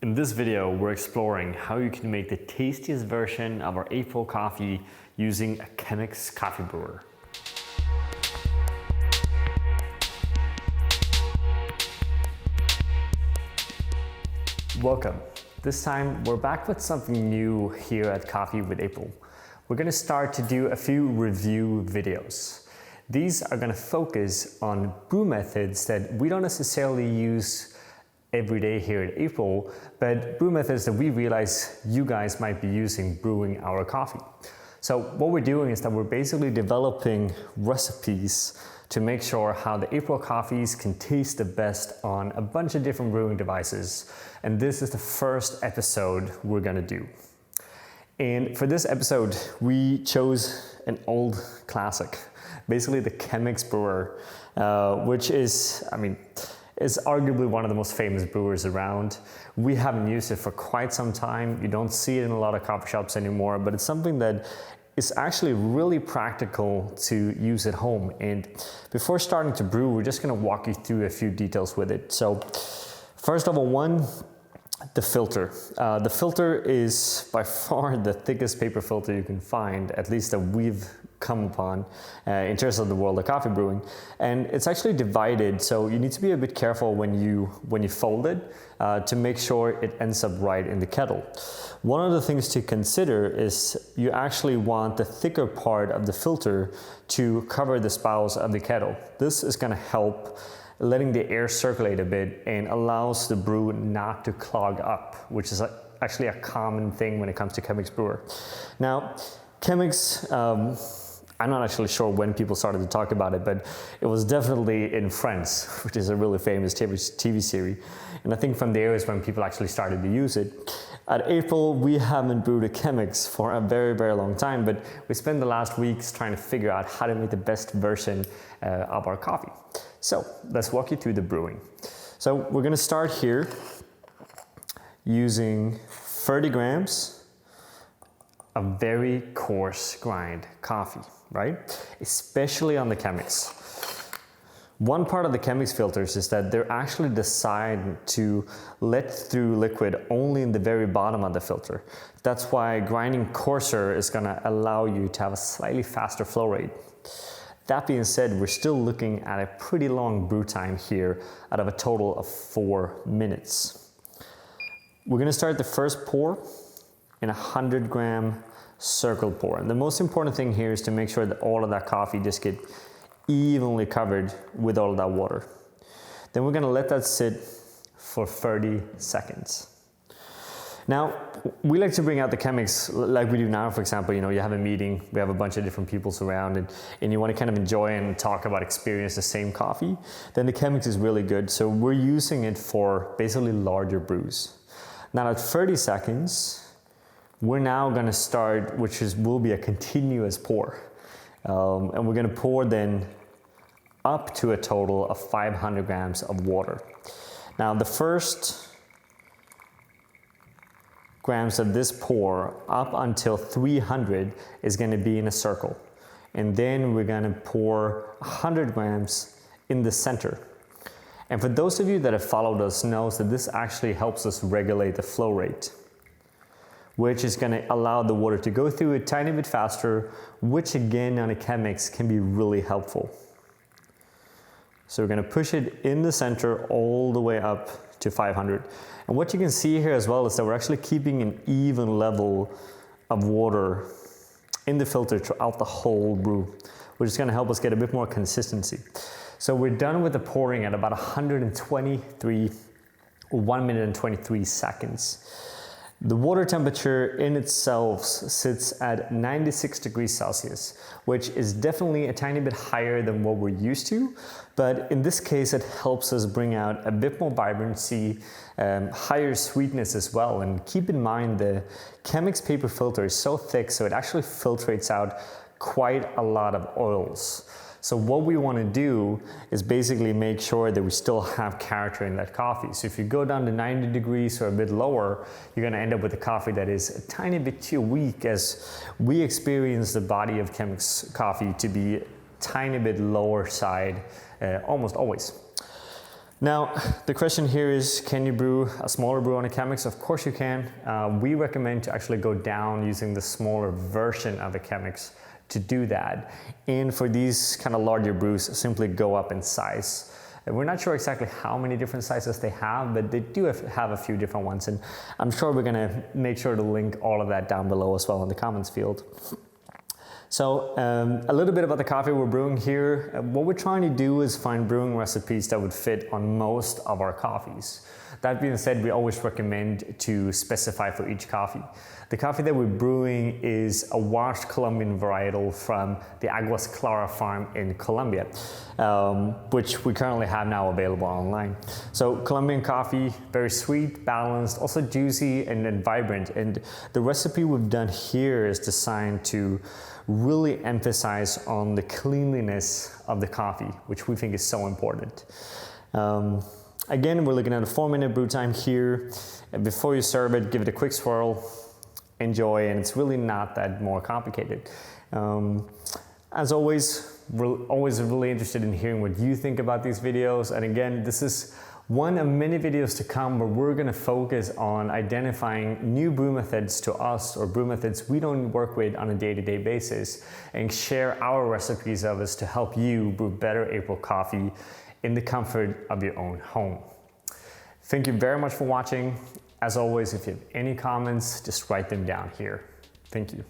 In this video, we're exploring how you can make the tastiest version of our April coffee using a Chemex coffee brewer. Welcome. This time, we're back with something new here at Coffee with April. We're going to start to do a few review videos. These are going to focus on brew methods that we don't necessarily use every day here at April, but brew methods that we realize you guys might be using brewing our coffee. So what we're doing is that we're basically developing recipes to make sure how the April coffees can taste the best on a bunch of different brewing devices. And this is the first episode we're gonna do. And for this episode, we chose an old classic, basically the Chemex brewer, which is, it's arguably one of the most famous brewers around. We haven't used it for quite some time. You don't see it in a lot of coffee shops anymore, but it's something that is actually really practical to use at home. And before starting to brew, we're just gonna walk you through a few details with it. So first of all, the filter. The filter is by far the thickest paper filter you can find, at least that we've come upon in terms of the world of coffee brewing. And it's actually divided, so you need to be a bit careful when you fold it to make sure it ends up right in the kettle. One of the things to consider is you actually want the thicker part of the filter to cover the spouts of the kettle. This is going to help letting the air circulate a bit and allows the brew not to clog up, which is actually a common thing when it comes to Chemex brewer. Now, Chemex, I'm not actually sure when people started to talk about it, but it was definitely in Friends, which is a really famous TV series. And I think from there is when people actually started to use it. At April, we haven't brewed a Chemex for a very, very long time, but we spent the last weeks trying to figure out how to make the best version of our coffee. So let's walk you through the brewing. So we're gonna start here using 30 grams of very coarse grind coffee, right? Especially on the Chemex. One part of the Chemex filters is that they're actually designed to let through liquid only in the very bottom of the filter. That's why grinding coarser is gonna allow you to have a slightly faster flow rate. That being said, we're still looking at a pretty long brew time here out of a total of 4 minutes. We're gonna start the first pour in a 100 gram circle pour. And the most important thing here is to make sure that all of that coffee just get evenly covered with all of that water. Then we're gonna let that sit for 30 seconds. Now, we like to bring out the Chemex like we do now, for example, you have a meeting, we have a bunch of different people surrounded, and you want to kind of enjoy and talk about experience the same coffee, then the Chemex is really good. So we're using it for basically larger brews. Now at 30 seconds, we're now gonna start, will be a continuous pour. And we're gonna pour then up to a total of 500 grams of water. Now the first grams of this pour up until 300 is going to be in a circle. And then we're going to pour 100 grams in the center. And for those of you that have followed us knows that this actually helps us regulate the flow rate, which is going to allow the water to go through a tiny bit faster, which again on a Chemex can be really helpful. So we're going to push it in the center all the way up to 500. And what you can see here as well is that we're actually keeping an even level of water in the filter throughout the whole brew, which is going to help us get a bit more consistency. So we're done with the pouring at about 1 minute and 23 seconds. The water temperature in itself sits at 96 degrees Celsius, which is definitely a tiny bit higher than what we're used to. But in this case, it helps us bring out a bit more vibrancy, higher sweetness as well. And keep in mind the Chemex paper filter is so thick, so it actually filtrates out quite a lot of oils. So what we want to do is basically make sure that we still have character in that coffee. So if you go down to 90 degrees or a bit lower, you're going to end up with a coffee that is a tiny bit too weak, as we experience the body of Chemex coffee to be a tiny bit lower side almost always. Now, the question here is, can you brew a smaller brew on a Chemex? Of course you can. We recommend to actually go down using the smaller version of a Chemex to do that. And for these kind of larger brews, simply go up in size. And we're not sure exactly how many different sizes they have, but they do have a few different ones. And I'm sure we're gonna make sure to link all of that down below as well in the comments field. So a little bit about the coffee we're brewing here. What we're trying to do is find brewing recipes that would fit on most of our coffees. That being said, we always recommend to specify for each coffee. The coffee that we're brewing is a washed Colombian varietal from the Aguas Clara farm in Colombia, which we currently have now available online. So Colombian coffee, very sweet, balanced, also juicy and then vibrant. And the recipe we've done here is designed to really emphasize on the cleanliness of the coffee, which we think is so important. Again, we're looking at a 4-minute brew time here. And before you serve it, give it a quick swirl, enjoy, and it's really not that more complicated. As always, we're always really interested in hearing what you think about these videos. And again, this is one of many videos to come where we're gonna focus on identifying new brew methods to us, or brew methods we don't work with on a day-to-day basis, and share our recipes of us to help you brew better April coffee in the comfort of your own home. Thank you very much for watching. As always, if you have any comments, just write them down here. Thank you.